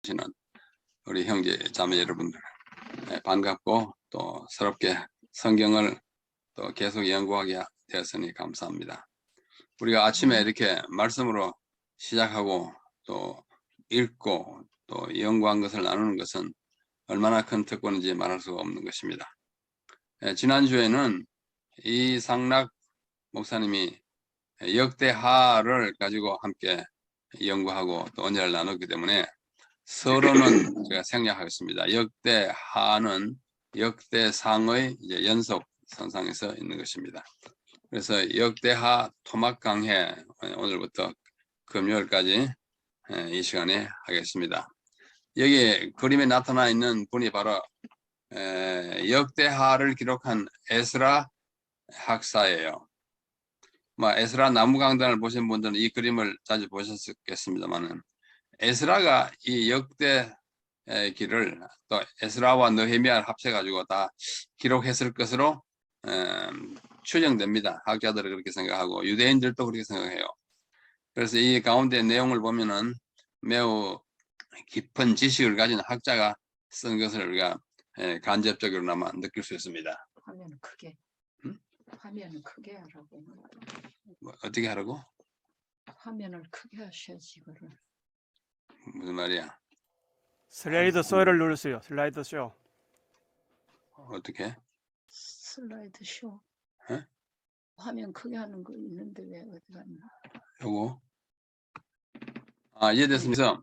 시는 우리 형제 자매 여러분들 반갑고 또 새롭게 성경을 또 계속 연구하게 되었으니 감사합니다. 우리가 아침에 이렇게 말씀으로 시작하고 또 읽고 또 연구한 것을 나누는 것은 얼마나 큰 특권인지 말할 수가 없는 것입니다. 지난주에는 이상락 목사님이 역대하를 가지고 함께 연구하고 또 언약을 나눴기 때문에 서론은 제가 생략하겠습니다. 역대하는 역대상의 이제 연속 선상에서 있는 것입니다. 그래서 역대하 토막 강해 오늘부터 금요일까지 이 시간에 하겠습니다. 여기 그림에 나타나 있는 분이 바로 역대하를 기록한 에스라 학사예요. 에스라 나무강단을 보신 분들은 이 그림을 자주 보셨겠습니다만은 에스라가 이 역대기를 또 에스라와 느헤미야를 합쳐가지고 다 기록했을 것으로 추정됩니다. 학자들은 그렇게 생각하고 유대인들도 그렇게 생각해요. 그래서 이 가운데 내용을 보면은 매우 깊은 지식을 가진 학자가 쓴 것을 우리가 간접적으로나마 느낄 수 있습니다. 화면을 크게. 화면을 크게 하라고. 어떻게 하라고? 화면을 크게 하셔야지 이거를. 무슨 말이야? 슬라이드 쇼를 누르세요. 슬라이드 쇼. 어떻게? 슬라이드 쇼. 에? 화면 크게 하는 거 있는데 왜 어디 갔나? 요거. 이해됐습니다.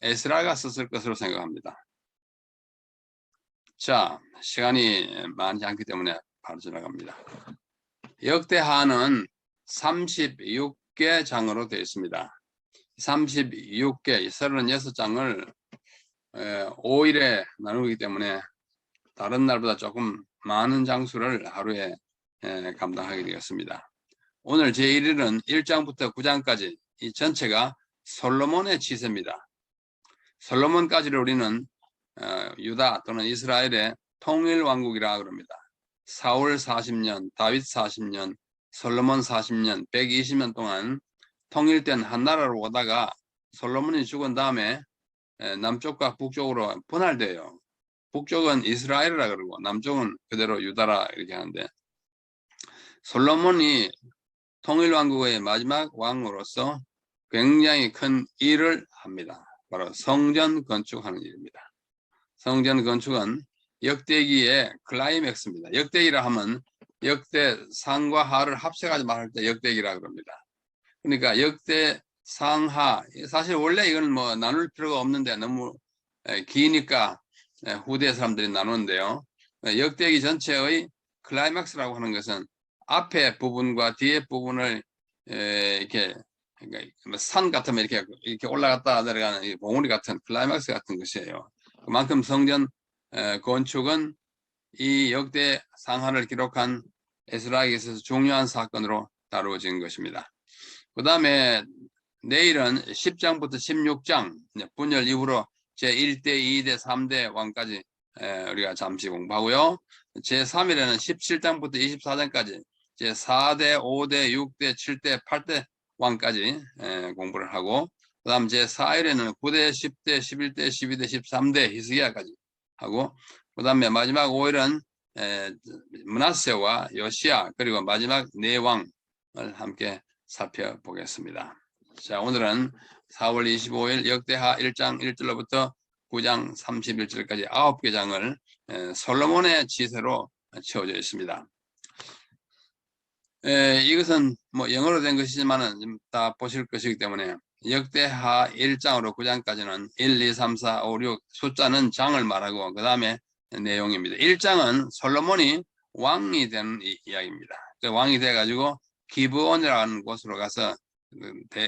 에스라가 썼을 것으로 생각합니다. 자, 시간이 많지 않기 때문에 바로 지나갑니다. 역대하는 36개 장으로 되어 있습니다. 36개, 36장을 5일에 나누기 때문에 다른 날보다 조금 많은 장수를 하루에 감당하게 되었습니다. 오늘 제1일은 1장부터 9장까지 이 전체가 솔로몬의 치세입니다. 솔로몬까지를 우리는 유다 또는 이스라엘의 통일왕국이라 그럽니다. 사울 40년, 다윗 40년, 솔로몬 40년, 120년 동안 통일된 한 나라로 오다가 솔로몬이 죽은 다음에 남쪽과 북쪽으로 분할돼요. 북쪽은 이스라엘이라 그러고 남쪽은 그대로 유다라 이렇게 하는데 솔로몬이 통일왕국의 마지막 왕으로서 굉장히 큰 일을 합니다. 바로 성전 건축하는 일입니다. 성전 건축은 역대기의 클라이맥스입니다. 역대기라 하면 역대상과 하를 합쳐가지고 말할 때 역대기라 그럽니다. 그러니까 역대상하, 사실 원래 이건 뭐 나눌 필요가 없는데 너무 기니까 후대 사람들이 나누는데요. 역대기 전체의 클라이맥스라고 하는 것은 앞에 부분과 뒤에 부분을 이렇게 산 같으면 이렇게 올라갔다 내려가는 봉우리 같은 클라이맥스 같은 것이에요. 그만큼 성전 건축은 이 역대 상하를 기록한 에스라에게 있어서 중요한 사건으로 다루어진 것입니다. 그 다음에 내일은 10장부터 16장 분열 이후로 제1대, 2대, 3대 왕까지 우리가 잠시 공부하고요. 제3일에는 17장부터 24장까지 제4대, 5대, 6대, 7대, 8대 왕까지 공부를 하고 그 다음 제4일에는 9대, 10대, 11대, 12대, 13대 히스기야까지 하고 그 다음에 마지막 5일은 므낫세와 요시야 그리고 마지막 네 왕을 함께 살펴보겠습니다. 자, 오늘은 4월 25일 역대하 1장 1절로부터 9장 31절까지 9개 장을 솔로몬의 지세로 채워져 있습니다. 이것은 뭐 영어로 된 것이지만은 다 보실 것이기 때문에 역대하 1장으로 9장까지는 1, 2, 3, 4, 5, 6 숫자는 장을 말하고 그 다음에 내용입니다. 1장은 솔로몬이 왕이 되는 이야기입니다. 왕이 돼가지고 기브온이라는 곳으로 가서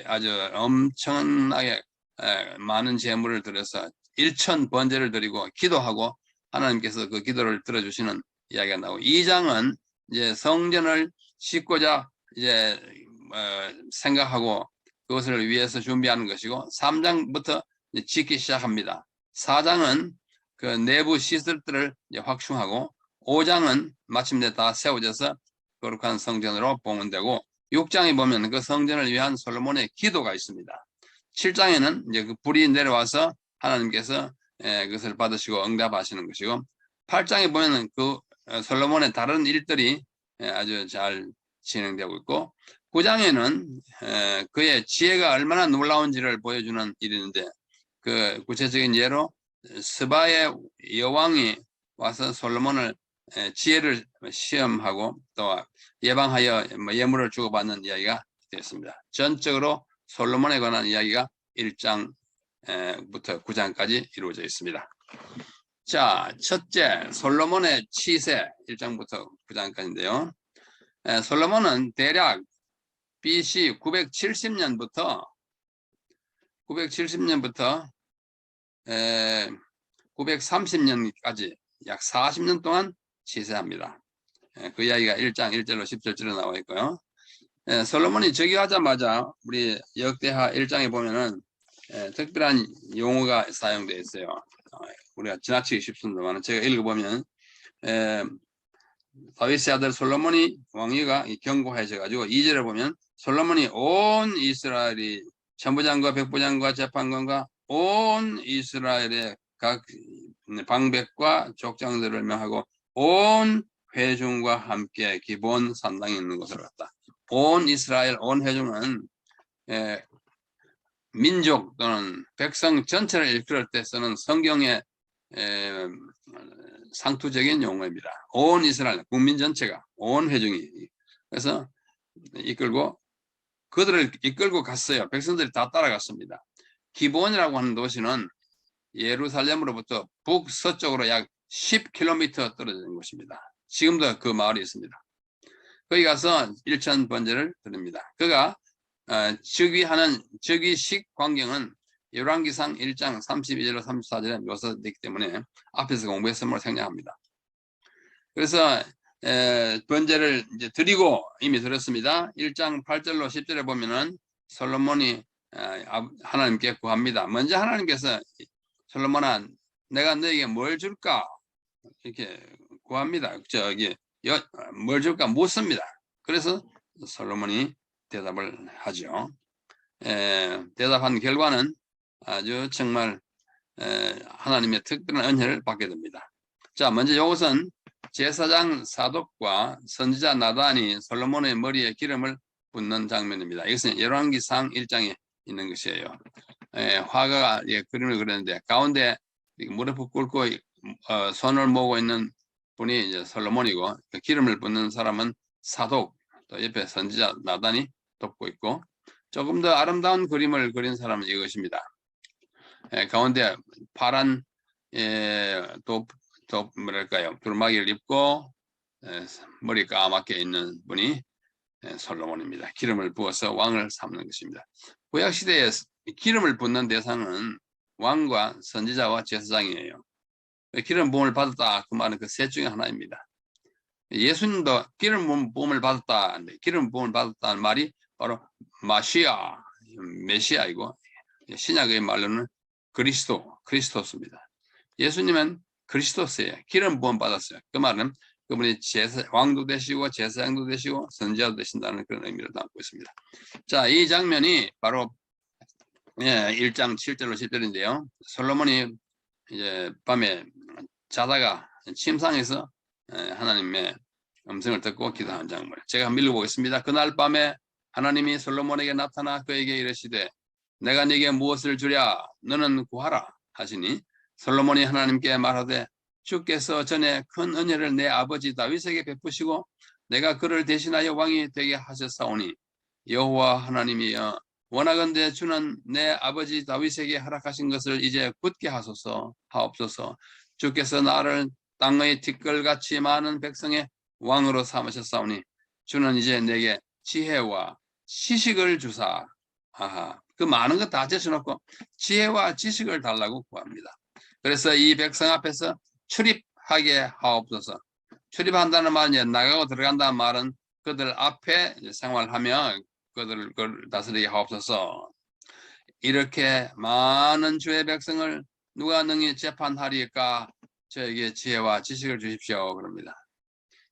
아주 엄청나게 많은 제물을 들여서 1000번제를 드리고 기도하고 하나님께서 그 기도를 들어주시는 이야기가 나오고 2장은 이제 성전을 짓고자 이제 생각하고 그것을 위해서 준비하는 것이고 3장부터 짓기 시작합니다. 4장은 그 내부 시설들을 이제 확충하고 5장은 마침내 다 세워져서 거룩한 성전으로 봉헌되고 6장에 보면 그 성전을 위한 솔로몬의 기도가 있습니다. 7장에는 이제 그 불이 내려와서 하나님께서 그것을 받으시고 응답하시는 것이고 8장에 보면은 그 솔로몬의 다른 일들이 아주 잘 진행되고 있고 9장에는 그의 지혜가 얼마나 놀라운지를 보여주는 일인데 그 구체적인 예로 스바의 여왕이 와서 솔로몬을 지혜를 시험하고 또 예방하여 예물을 주고받는 이야기가 되었습니다. 전적으로 솔로몬에 관한 이야기가 1장부터 9장까지 이루어져 있습니다. 자, 첫째, 솔로몬의 치세 1장부터 9장까지인데요. 솔로몬은 대략 BC 970년부터 930년까지 약 40년 동안 치세합니다. 그 이야기가 1장 1절로 10절쯤에 나와 있고요. 솔로몬이 즉위하자마자 우리 역대하 1장에 보면은 특별한 용어가 사용되어 있어요. 우리가 지나치기 쉽습니다만 제가 읽어보면 다윗의 아들 솔로몬이 왕위가 경고하셔가지고 2절에 보면 솔로몬이 온 이스라엘이 천부장과 백부장과 재판관과 온 이스라엘의 각 방백과 족장들을 명하고 온 회중과 함께 기본 산당에 있는 곳을 갔다. 온 이스라엘, 온 회중은 민족 또는 백성 전체를 일컬을 때 쓰는 성경의 상투적인 용어입니다. 온 이스라엘, 국민 전체가, 온 회중이. 그래서 그들을 이끌고 갔어요. 백성들이 다 따라갔습니다. 기브온이라고 하는 도시는 예루살렘으로부터 북서쪽으로 약 10km 떨어진 곳입니다. 지금도 그 마을이 있습니다. 거기 가서 일천 번제를 드립니다. 그가 즉위식 광경은 열왕기상 1장 32절로 34절에 묘사되기 때문에 앞에서 공부했음을 생략합니다. 그래서 번제를 이제 드리고 이미 드렸습니다. 1장 8절로 10절에 보면은 솔로몬이 하나님께 구합니다. 먼저 하나님께서 솔로몬아, 내가 너에게 뭘 줄까? 이렇게 구합니다. 뭘 줄까 묻습니다. 그래서 솔로몬이 대답을 하죠. 대답한 결과는 아주 정말 하나님의 특별한 은혜를 받게 됩니다. 자, 먼저 이것은 제사장 사독과 선지자 나단이 솔로몬의 머리에 기름을 붓는 장면입니다. 이것은 열왕기상 1장에 있는 것이에요. 화가가 그림을 그렸는데 가운데 무릎을 꿇고 손을 모으고 있는 분이 이제 솔로몬이고 그 기름을 붓는 사람은 사독, 또 옆에 선지자 나단이 돕고 있고 조금 더 아름다운 그림을 그린 사람은 이것입니다. 가운데 파란 뭐랄까요, 두루마기를 입고 머리 까맣게 있는 분이 솔로몬입니다. 기름을 부어서 왕을 삼는 것입니다. 구약시대에 기름을 붓는 대상은 왕과 선지자와 제사장이에요. 기름 부음을 받았다 그 말은 그 셋 중에 하나입니다. 예수님도 기름 부음을 받았다. 기름 부음을 받았다는 말이 바로 마시아, 메시아이고 신약의 말로는 그리스도스입니다. 예수님은 그리스도스예요. 기름 부음 받았어요. 그 말은 그분이 왕도 되시고 제사장도 되시고 선지자도 되신다는 그런 의미를 담고 있습니다. 자, 이 장면이 바로 1장 7절로 10절인데요. 솔로몬이 이제 밤에 자다가 침상에서 하나님의 음성을 듣고 기도한 장면. 제가 한번 읽어보겠습니다. 그날 밤에 하나님이 솔로몬에게 나타나 그에게 이르시되 내가 네게 무엇을 주랴 너는 구하라 하시니 솔로몬이 하나님께 말하되 주께서 전에 큰 은혜를 내 아버지 다윗에게 베푸시고 내가 그를 대신하여 왕이 되게 하셨사오니 여호와 하나님이여 원하건대 주는 내 아버지 다윗에게 허락하신 것을 이제 굳게 하옵소서. 주께서 나를 땅의 티끌같이 많은 백성의 왕으로 삼으셨사오니 주는 이제 내게 지혜와 지식을 주사. 그 많은 것 다 제쳐놓고 지혜와 지식을 달라고 구합니다. 그래서 이 백성 앞에서 출입하게 하옵소서. 출입한다는 말은 나가고 들어간다는 말은 그들 앞에 생활하며 그들을 다스리게 하옵소서. 이렇게 많은 주의 백성을 누가 능히 재판하리까? 저에게 지혜와 지식을 주십시오. 그럽니다.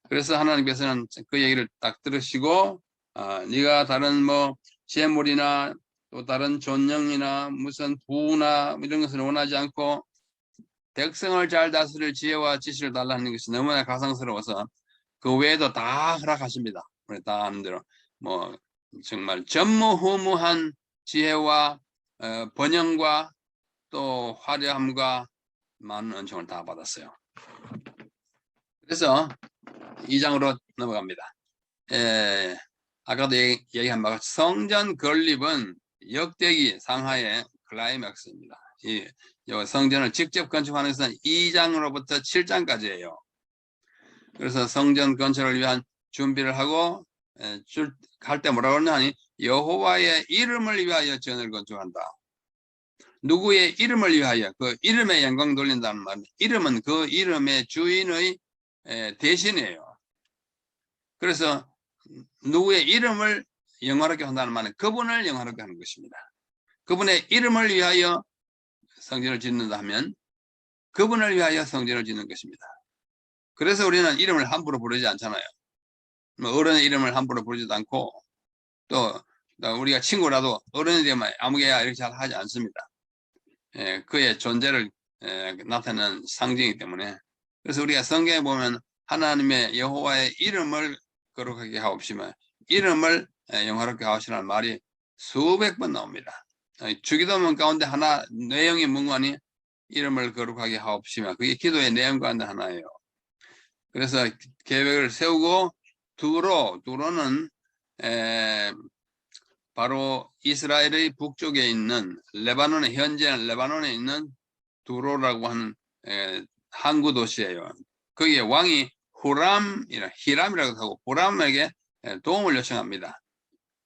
그래서 하나님께서는 그 얘기를 딱 들으시고 네가 다른 뭐 재물이나 또 다른 존영이나 무슨 부나 이런 것을 원하지 않고 백성을 잘 다스릴 지혜와 지식을 달라는 것이 너무나 가상스러워서 그 외에도 다 허락하십니다. 우리 다 아는 대로 뭐 정말 전무후무한 지혜와 번영과 또 화려함과 많은 은총을 다 받았어요. 그래서 2장으로 넘어갑니다. 아까도 얘기한 바가 성전 건립은 역대기 상하의 클라이맥스입니다. 이 성전을 직접 건축하는 것은 2장으로부터 7장까지예요. 그래서 성전 건축을 위한 준비를 하고 갈 때 뭐라고 그러냐니 여호와의 이름을 위하여 전을 건축한다. 누구의 이름을 위하여 그 이름에 영광 돌린다는 말입니다. 이름은 그 이름의 주인의 대신이에요. 그래서 누구의 이름을 영화롭게 한다는 말은 그분을 영화롭게 하는 것입니다. 그분의 이름을 위하여 성전을 짓는다 하면 그분을 위하여 성전을 짓는 것입니다. 그래서 우리는 이름을 함부로 부르지 않잖아요. 어른의 이름을 함부로 부르지도 않고 또 우리가 친구라도 어른에 대한 아무개야 이렇게 잘 하지 않습니다. 그의 존재를 나타내는 상징이기 때문에. 그래서 우리가 성경에 보면 하나님의 여호와의 이름을 거룩하게 하옵시며 이름을 영화롭게 하시라는 말이 수백 번 나옵니다. 주기도문 가운데 하나 내용의 문관이 이름을 거룩하게 하옵시며 그게 기도의 내용 가운데 하나예요. 그래서 계획을 세우고 두로는 바로 이스라엘의 북쪽에 있는 현재 레바논에 있는 두로라고 하는 항구 도시예요. 거기에 왕이 히람이라고 하고 후람에게 도움을 요청합니다.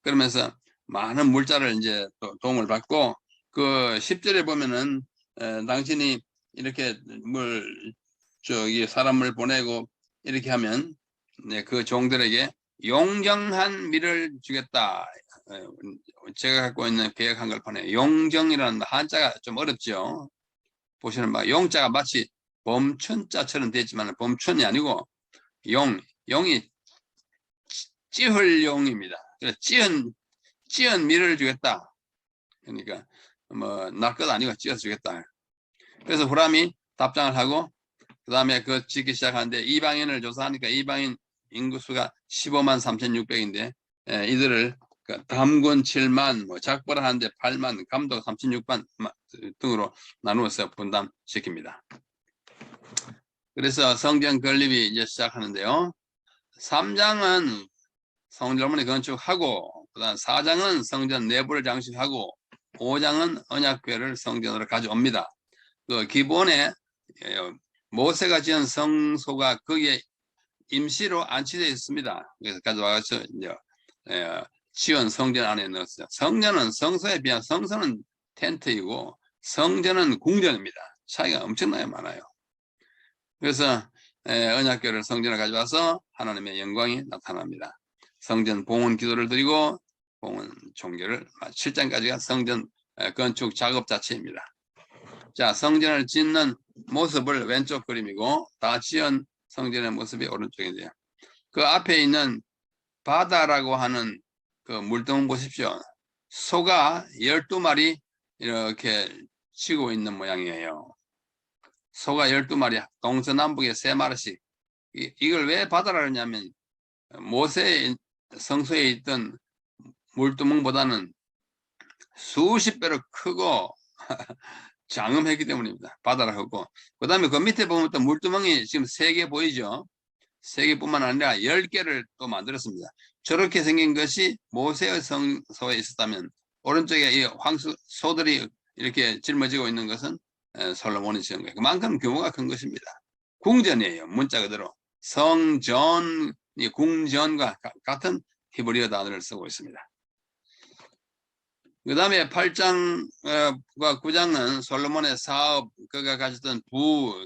그러면서 많은 물자를 이제 도움을 받고 그 10절에 보면은 당신이 이렇게 사람을 보내고 이렇게 하면 그 종들에게 용정한 밀을 주겠다. 제가 갖고 있는 계획 한글판에 용정이라는 한자가 좀 어렵죠. 보시는 바 용자가 마치 범춘자처럼 되지만 범춘이 아니고 용이 찌을 용입니다. 그래서 찌은 밀을 주겠다. 그러니까 날 것 아니고 찌어서 주겠다. 그래서 후람이 답장을 하고 그 다음에 그 짓기 시작하는데 이방인을 조사하니까 이방인 인구수가 15만 3,600인데 이들을 담군 7만, 작벌을 하는데 8만, 감독 36만 등으로 나누어서 분담시킵니다. 그래서 성전 건립이 이제 시작하는데요. 3장은 성전문을 건축하고 그다음 4장은 성전 내부를 장식하고 5장은 언약궤를 성전으로 가져옵니다. 그 기본에 모세가 지은 성소가 거기에 임시로 안치되어 있습니다. 그래서 가져와서 이제 지은 성전 안에 넣었어요. 성전은 성소에 비하면 성소는 텐트이고 성전은 궁전입니다. 차이가 엄청나게 많아요. 그래서 언약궤를 성전에 가져와서 하나님의 영광이 나타납니다. 성전 봉헌 기도를 드리고 봉헌 종교를 7장까지가 성전 건축 작업 자체입니다. 자, 성전을 짓는 모습을 왼쪽 그림이고 다 지은 성전의 모습이 오른쪽인데요. 그 앞에 있는 바다라고 하는 그 물동 보십시오. 소가 12마리 이렇게 치고 있는 모양이에요. 소가 12마리, 동서남북에 3마리씩. 이걸 왜 바다라 그러냐면 모세의 성소에 있던 물두멍보다는 수십 배로 크고 장엄했기 때문입니다. 바다라고 하고. 그 다음에 그 밑에 보면 또 물두멍이 지금 3개 보이죠? 3개뿐만 아니라 10개를 또 만들었습니다. 저렇게 생긴 것이 모세의 성소에 있었다면 오른쪽에 이 소들이 이렇게 짊어지고 있는 것은 솔로몬이 지은 거예요. 그만큼 규모가 큰 것입니다. 궁전이에요. 문자 그대로. 성전이 궁전과 같은 히브리어 단어를 쓰고 있습니다. 그 다음에 8장과 9장은 솔로몬의 사업, 그가 가졌던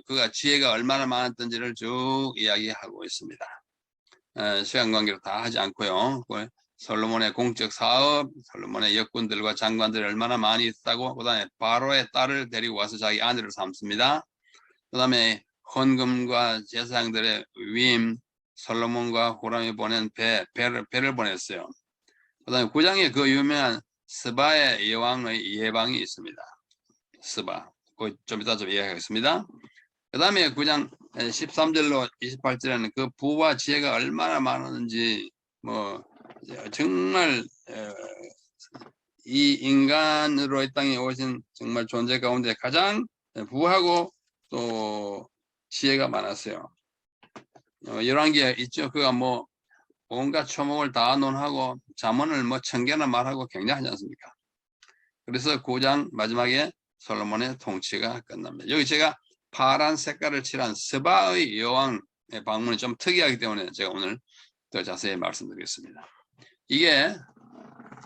그가 지혜가 얼마나 많았던지를 쭉 이야기하고 있습니다. 시간 관계로 다 하지 않고요. 솔로몬의 공적 사업, 솔로몬의 역군들과 장관들이 얼마나 많이 있다고, 그 다음에 바로의 딸을 데리고 와서 자기 아내를 삼습니다. 그 다음에 헌금과 제사장들의 위임, 솔로몬과 후람이 보낸 배를 보냈어요. 그 다음에 9장에 그 유명한 스바의 여왕의 예방이 있습니다. 스바. 좀 이따 좀 이야기하겠습니다. 그 다음에 9장 13절로 28절에는 그 부와 지혜가 얼마나 많았는지 뭐 정말 이 인간으로 이 땅에 오신 정말 존재 가운데 가장 부하고 또 지혜가 많았어요. 열왕기에 있죠. 그가 뭐 온갖 초목을 다 논하고 잠언을 뭐 1000개나 말하고 굉장하지 않습니까? 그래서 9장 마지막에 솔로몬의 통치가 끝납니다. 여기 제가 파란 색깔을 칠한 스바의 여왕의 방문이 좀 특이하기 때문에 제가 오늘 더 자세히 말씀드리겠습니다. 이게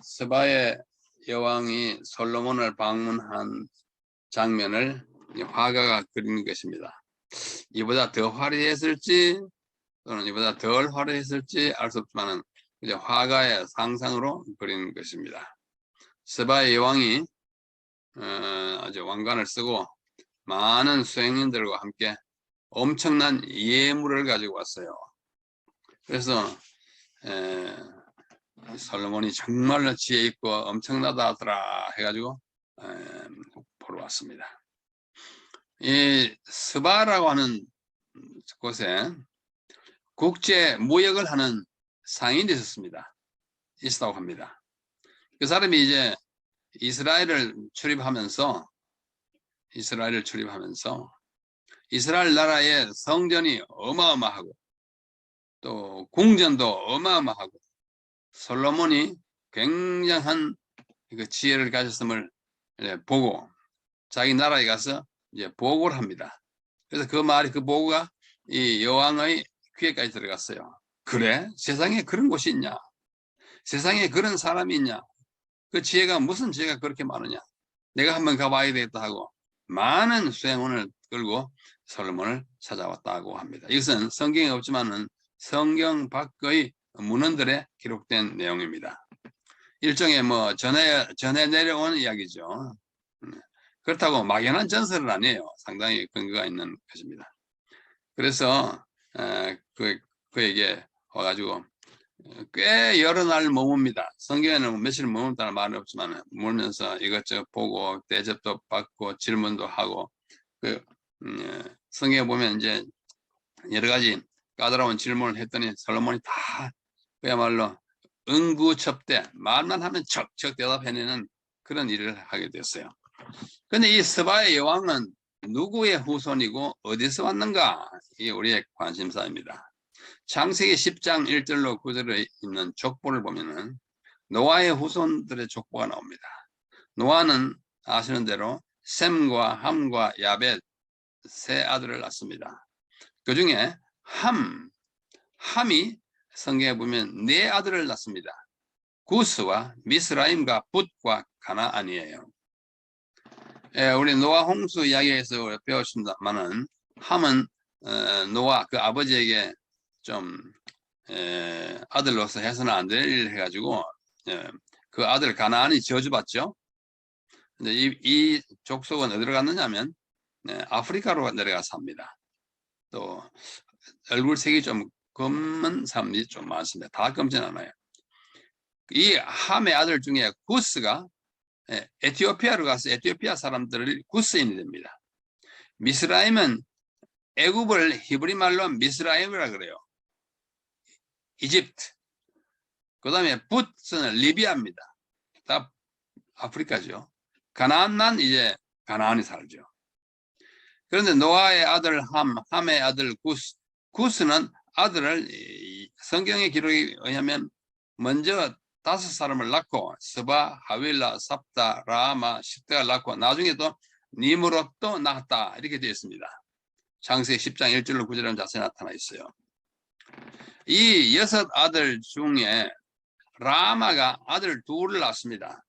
스바의 여왕이 솔로몬을 방문한 장면을 화가가 그린 것입니다. 이보다 더 화려했을지 또는 이보다 덜 화려했을지 알 수 없지만 화가의 상상으로 그린 것입니다. 스바의 여왕이 아주 왕관을 쓰고 많은 수행인들과 함께 엄청난 예물을 가지고 왔어요. 그래서 솔로몬이 정말로 지혜 있고 엄청나다 하더라 해가지고 보러 왔습니다. 이 스바라고 하는 곳에 국제 무역을 하는 상인이 있었다고 합니다. 그 사람이 이제 이스라엘을 출입하면서 이스라엘 나라의 성전이 어마어마하고 또 궁전도 어마어마하고 솔로몬이 굉장한 그 지혜를 가졌음을 보고 자기 나라에 가서 이제 보고를 합니다. 그래서 그 보고가 이 여왕의 귀에까지 들어갔어요. 그래? 세상에 그런 곳이 있냐? 세상에 그런 사람이 있냐? 그 지혜가 무슨 지혜가 그렇게 많으냐? 내가 한번 가봐야 되겠다 하고 많은 수행원을 끌고 솔로몬을 찾아왔다고 합니다. 이것은 성경에 없지만은 성경 밖의 문헌들에 기록된 내용입니다. 일종의 뭐 전해 내려온 이야기죠. 그렇다고 막연한 전설은 아니에요. 상당히 근거가 있는 것입니다. 그래서 그에게 와가지고 꽤 여러 날 머뭅니다. 성경에는 며칠 머문다는 말은 없지만 머물면서 이것저것 보고 대접도 받고 질문도 하고 성경에 보면 이제 여러 가지 까다로운 질문을 했더니 솔로몬이 다 그야말로 응구첩대 말만 하면 척척 대답해내는 그런 일을 하게 됐어요. 그런데 이 스바의 여왕은 누구의 후손이고 어디서 왔는가? 이게 우리의 관심사입니다. 창세기 10장 1절로 9절에 있는 족보를 보면은 노아의 후손들의 족보가 나옵니다. 노아는 아시는 대로 셈과 함과 야벳 세 아들을 낳습니다. 그 중에 함이 성경에 보면 네 아들을 낳습니다. 구스와 미스라임과 붓과 가나안이에요. 우리 노아 홍수 이야기에서 배웠습니다만은 함은 노아 그 아버지에게 좀 아들로서 해서는 안 될 일을 해가지고 그 아들 가나안이 저주받죠. 근데 이 족속은 어디로 갔느냐면 아프리카로 내려가 삽니다. 또 얼굴색이 좀 검은 사람들이 좀 많습니다. 다 검진 않아요. 이 함의 아들 중에 구스가 에티오피아로 가서 에티오피아 사람들을 구스인이 됩니다. 미스라임은 애굽을 히브리 말로 미스라임이라 그래요. 이집트. 그 다음에 붓은 리비아입니다. 다 아프리카죠. 가나안만 이제 가나안이 살죠. 그런데 노아의 아들 함의 아들 구스는 아들을 성경의 기록에 의하면 먼저 5사람을 낳고 스바, 하윌라, 삽다, 라마, 십대가 낳고 나중에 또 니므롯도 낳았다 이렇게 되어 있습니다. 창세기 10장 1절로 9절에 자세히 나타나 있어요. 이 6 아들 중에 라마가 아들 둘을 낳습니다.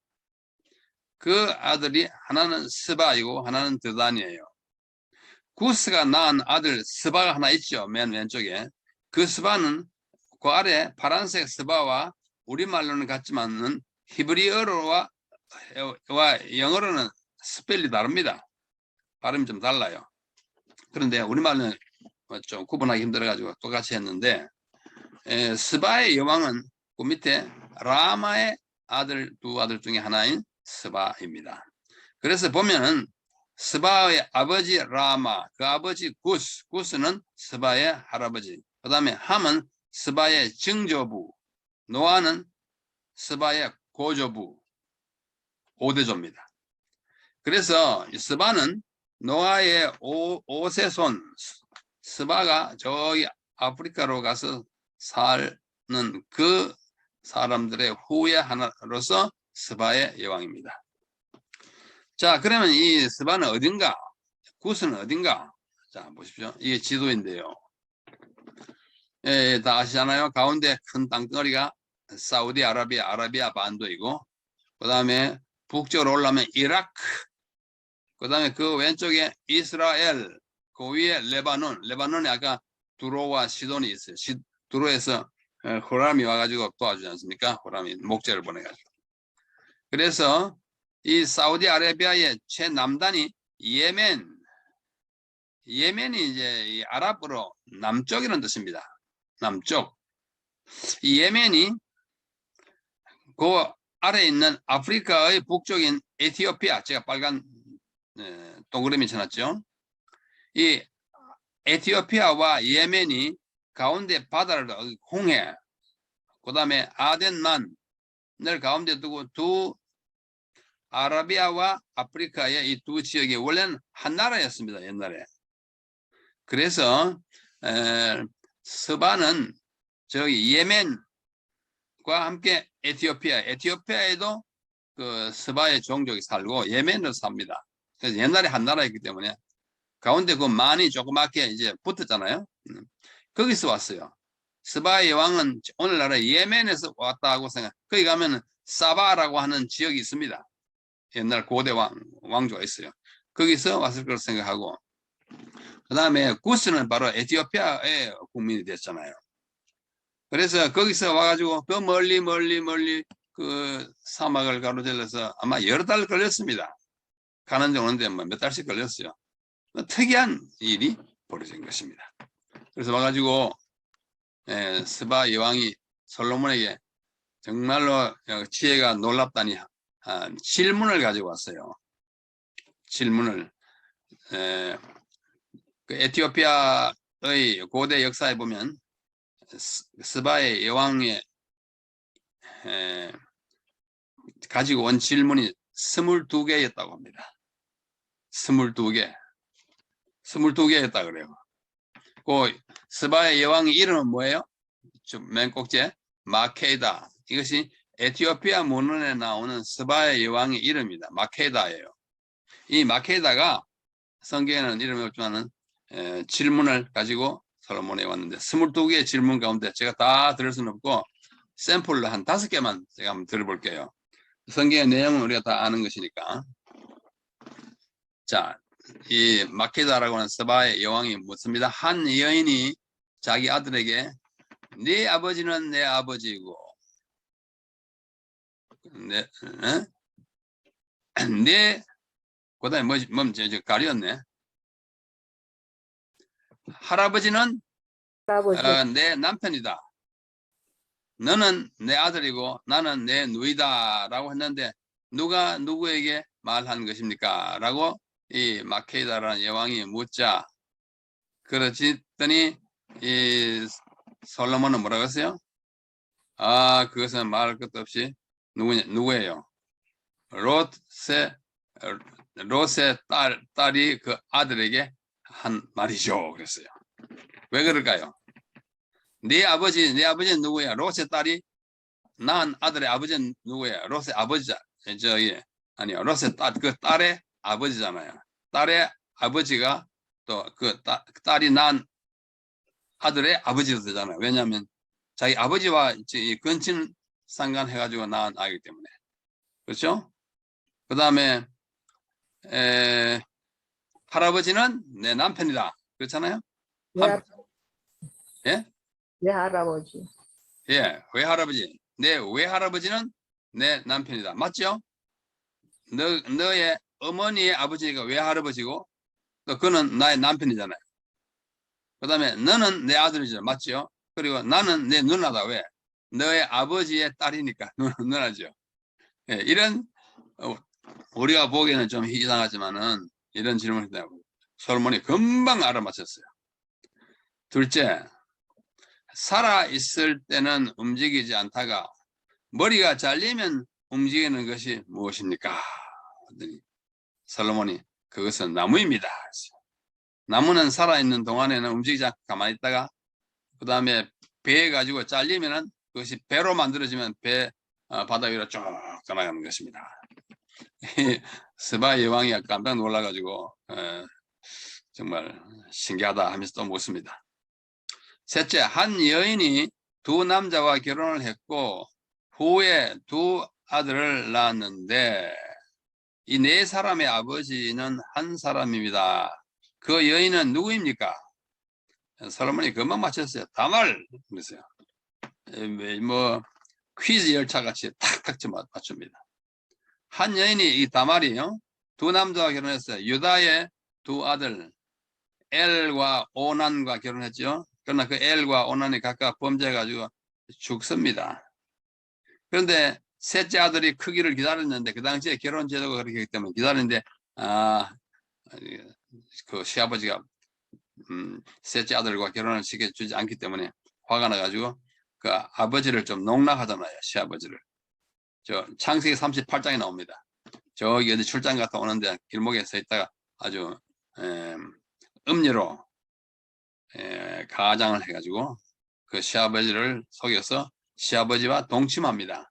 그 아들이 하나는 스바이고 하나는 드단이에요. 구스가 낳은 아들 스바가 하나 있죠. 맨 왼쪽에. 그 스바는 그 아래 파란색 스바와 우리말로는 같지만은 히브리어와 영어로는 스펠이 다릅니다. 발음이 좀 달라요. 그런데 우리말로는 좀 구분하기 힘들어가지고 똑같이 했는데 스바의 여왕은 그 밑에 라마의 두 아들 중에 하나인 스바입니다. 그래서 보면은 스바의 아버지 라마, 그 아버지 구스는 스바의 할아버지, 그 다음에 함은 스바의 증조부, 노아는 스바의 고조부, 5대조입니다. 그래서 스바는 노아의 5세 손, 스바가 저기 아프리카로 가서 사는 그 사람들의 후예 하나로서 스바의 여왕입니다. 자, 그러면 이 스바는 어딘가? 구스는 어딘가? 자, 보십시오. 이게 지도인데요. 예, 다 아시잖아요. 가운데 큰 땅덩어리가 아라비아 반도이고, 그 다음에 북쪽으로 올라오면 이라크, 그 다음에 그 왼쪽에 이스라엘, 그 위에 레바논에 아까 두로와 시돈이 있어요. 두로에서 호람이 와가지고 도와주지 않습니까? 호람이 목재를 보내가지고. 그래서 이 사우디아라비아의 최남단이 예멘이 이제 이 아랍어로 남쪽이라는 뜻입니다. 남쪽. 이 예멘이 그 아래에 있는 아프리카의 북쪽인 에티오피아, 제가 빨간 동그라미 쳐놨죠. 이 에티오피아와 예멘이 가운데 바다를 홍해, 그 다음에 아덴만을 가운데 두고 두 아라비아와 아프리카의 이 두 지역이 원래는 한 나라였습니다. 옛날에. 그래서 스바는 저기 예멘과 함께 에티오피아에도 그 스바의 종족이 살고 예멘도 삽니다. 그래서 옛날에 한 나라였기 때문에 가운데 그 만이 조그맣게 이제 붙었잖아요. 거기서 왔어요. 스바의 왕은 오늘날의 예멘에서 왔다고 생각. 거기 가면은 사바라고 하는 지역이 있습니다. 옛날 고대 왕조가 있어요. 거기서 왔을 거라고 생각하고, 그 다음에 구스는 바로 에티오피아의 국민이 됐잖아요. 그래서 거기서 와가지고 그 멀리 그 사막을 가로질러서 아마 여러 달 걸렸습니다. 가는 데 오는데 뭐 몇 달씩 걸렸어요. 특이한 일이 벌어진 것입니다. 그래서 와가지고 스바 여왕이 솔로몬에게 정말로 지혜가 놀랍다니 질문을 가지고 왔어요. 질문을. 그 에티오피아의 고대 역사에 보면 스바의 여왕의 가지고 온 질문이 22개였다고 합니다. 22개였다 그래요. 그 스바의 여왕의 이름은 뭐예요? 맨 꼭지에 마케이다. 이것이 에티오피아 문헌에 나오는 스바의 여왕의 이름입니다. 마케이다예요. 이 마케이다가 성경에는 이름이 없지만은 질문을 가지고 솔로몬에 왔는데 22개의 질문 가운데 제가 다 들을 수는 없고 샘플로 한 5개만 제가 한번 들어볼게요. 성경의 내용은 우리가 다 아는 것이니까. 자, 이 마케다라고 하는 스바의 여왕이 묻습니다. 한 여인이 자기 아들에게 네 아버지는 내 아버지이고 그다음에 저 가렸네. 할아버지는 내 남편이다. 너는 내 아들이고 나는 내 누이다 라고 했는데 누가 누구에게 말한 것입니까? 라고 이 마케이다라는 여왕이 묻자 그러더니 이 솔로몬은 뭐라고 했어요? 그것은 말할 것도 없이 누구예요? 롯의 딸이 그 아들에게 한 말이죠. 그랬어요. 왜 그럴까요? 네 아버지는 누구야? 롯의 딸이 낳은 아들의 아버지는 누구야? 롯의 아버지자. 아니요. 롯의 그 딸의 아버지잖아요. 딸의 아버지가 또 그 딸이 낳은 아들의 아버지도 되잖아요. 왜냐하면 자기 아버지와 근친 상관해가지고 낳은 아이기 때문에. 그렇죠? 그 다음에 할아버지는 내 남편이다. 그렇잖아요? 예? 외할아버지. 예, 외할아버지. 내 외할아버지는 내 남편이다. 맞죠? 너의 어머니의 아버지가 외할아버지고 또 그는 나의 남편이잖아요. 그 다음에 너는 내 아들이죠. 맞죠? 그리고 나는 내 누나다. 왜? 너의 아버지의 딸이니까 누나죠. 예, 이런 우리가 보기에는 좀 이상하지만은 이런 질문을 했다고 솔로몬이 금방 알아맞혔어요. 둘째, 살아 있을 때는 움직이지 않다가 머리가 잘리면 움직이는 것이 무엇입니까? 하더니 솔로몬이 그것은 나무입니다. 나무는 살아있는 동안에는 움직이지 않고 가만히 있다가 그 다음에 배 가지고 잘리면은 그것이 배로 만들어지면 배 바다 위로 쭉 떠나가는 것입니다. 스바 여왕이 깜짝 놀라가지고 정말 신기하다 하면서 또 묻습니다. 셋째, 한 여인이 두 남자와 결혼을 했고 후에 두 아들을 낳았는데 이 네 사람의 아버지는 한 사람입니다. 그 여인은 누구입니까? 솔로몬이 금방 맞췄어요. 다말 그랬어요. 뭐 퀴즈 열차 같이 탁탁 맞춥니다. 한 여인이 이 다말이요. 두 남자와 결혼했어요. 유다의 두 아들 엘과 오난과 결혼했죠. 그러나 그 엘과 오난이 각각 범죄해가지고 죽습니다. 그런데 셋째 아들이 크기를 기다렸는데 그 당시에 결혼 제도가 그렇게 했기 때문에 기다렸는데 그 시아버지가 셋째 아들과 결혼을 시켜주지 않기 때문에 화가 나가지고 그 아버지를 좀 농락하잖아요. 시아버지를. 저 창세기 38장에 나옵니다. 저기 어디 출장 갔다 오는데 길목에 서 있다가 아주 음료로 가장을 해가지고 그 시아버지를 속여서 시아버지와 동침합니다.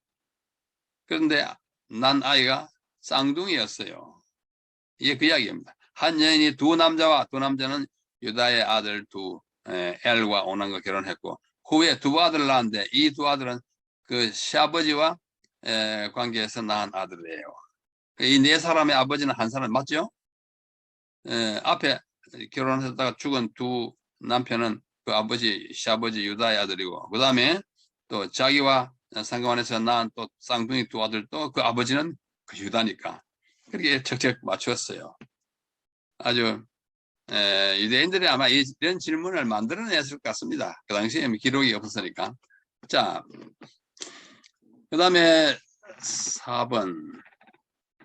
그런데 난 아이가 쌍둥이였어요. 이게 그 이야기입니다. 한 여인이 두 남자는 유다의 아들 두 엘과 오난과 결혼했고 후에 두 아들을 낳았는데 이 두 아들은 그 시아버지와 관계에서 낳은 아들이에요. 이 네 사람의 아버지는 한 사람 맞죠? 앞에 결혼했다가 죽은 두 남편은 그 아버지 시아버지 유다의 아들이고 그 다음에 또 자기와 상관에서 낳은 또 쌍둥이 두 아들도 그 아버지는 그 유다니까 그렇게 척척 맞추었어요. 아주 유대인들이 아마 이런 질문을 만들어냈을 것 같습니다. 그 당시에 기록이 없었으니까. 자, 그 다음에 4번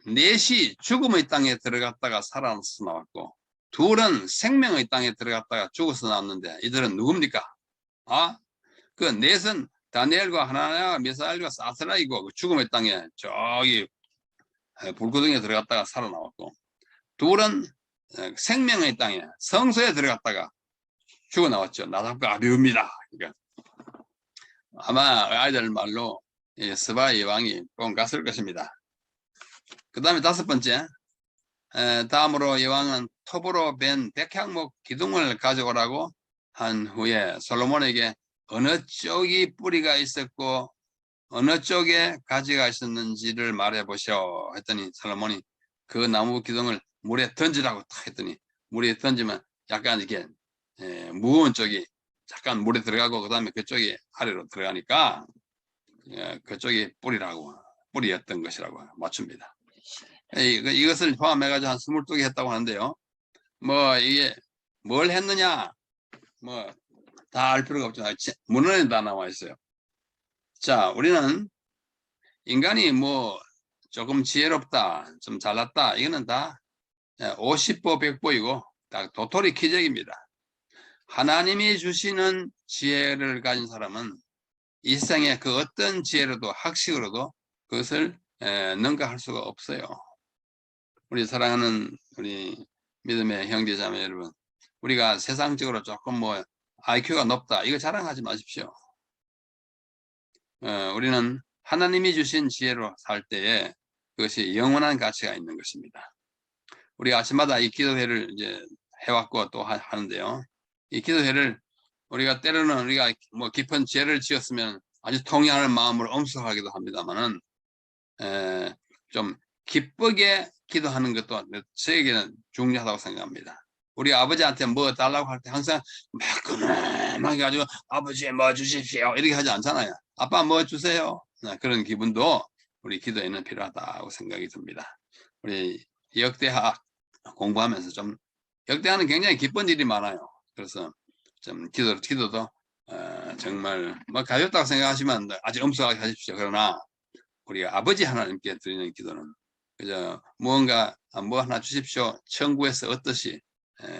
넷이 죽음의 땅에 들어갔다가 살아서 나왔고 둘은 생명의 땅에 들어갔다가 죽어서 나왔는데 이들은 누굽니까? 그 넷은 다니엘과 하나냐와 미사엘과 사스라이고 그 죽음의 땅에 저기 불구덩이에 들어갔다가 살아나왔고 둘은 생명의 땅에 성소에 들어갔다가 죽어 나왔죠. 나답과 아비우입니다. 그러니까 아마 아이들 말로 스바 여왕이 꼭 갔을 것입니다. 그 다음에 5번째 다음으로 여왕은 톱으로 벤 백향목 기둥을 가져오라고 한 후에 솔로몬에게 어느 쪽이 뿌리가 있었고 어느 쪽에 가지가 있었는지를 말해 보시오 했더니 솔로몬이 그 나무 기둥을 물에 던지라고 딱 했더니 물에 던지면 약간 이렇게 무거운 쪽이 잠깐 물에 들어가고 그 다음에 그쪽이 아래로 들어가니까 그쪽이 뿌리였던 것이라고 맞춥니다. 이것을 포함해가지고 한 22개 했다고 하는데요. 뭐 이게 뭘 했느냐 뭐 다 알 필요가 없죠. 문헌에 다 나와 있어요. 자, 우리는 인간이 뭐 조금 지혜롭다, 좀 잘났다, 이거는 다 50보 100보이고 다 도토리 키재기입니다. 하나님이 주시는 지혜를 가진 사람은 이 세상에 그 어떤 지혜로도 학식으로도 그것을 능가할 수가 없어요. 우리 사랑하는 우리 믿음의 형제 자매 여러분, 우리가 세상적으로 조금 뭐 IQ가 높다 이거 자랑하지 마십시오. 우리는 하나님이 주신 지혜로 살 때에 그것이 영원한 가치가 있는 것입니다. 우리 아침마다 이 기도회를 이제 해왔고 또 하는데요. 이 기도회를 우리가 때로는 우리가 뭐 깊은 죄를 지었으면 아주 통회하는 마음으로 엄숙하기도 합니다만은 좀 기쁘게 기도하는 것도 저에게는 중요하다고 생각합니다. 우리 아버지한테 뭐 달라고 할 때 항상 매끈하게 가지고 아버지 뭐 주십시오 이렇게 하지 않잖아요. 아빠 뭐 주세요. 그런 기분도 우리 기도에는 필요하다고 생각이 듭니다. 우리 역대하 공부하면서 좀 역대하는 굉장히 기쁜 일이 많아요. 그래서 좀 기도도 정말 뭐 가볍다고 생각하시면 아주 엄숙하게 하십시오. 그러나 우리가 아버지 하나님께 드리는 기도는 그저 무언가 뭐 하나 주십시오. 천국에서 어떠시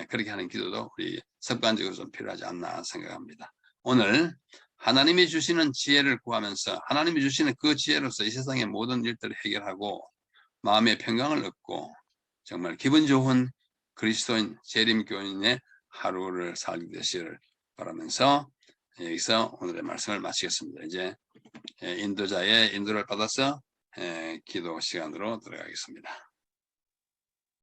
그렇게 하는 기도도 우리 습관적으로 좀 필요하지 않나 생각합니다. 오늘 하나님이 주시는 지혜를 구하면서 하나님이 주시는 그 지혜로서 이 세상의 모든 일들을 해결하고 마음의 평강을 얻고 정말 기분 좋은 그리스도인 재림교인의 하루를 살게 되시기를 바라면서 여기서 오늘의 말씀을 마치겠습니다. 이제 인도자의 인도를 받아서 기도 시간으로 들어가겠습니다.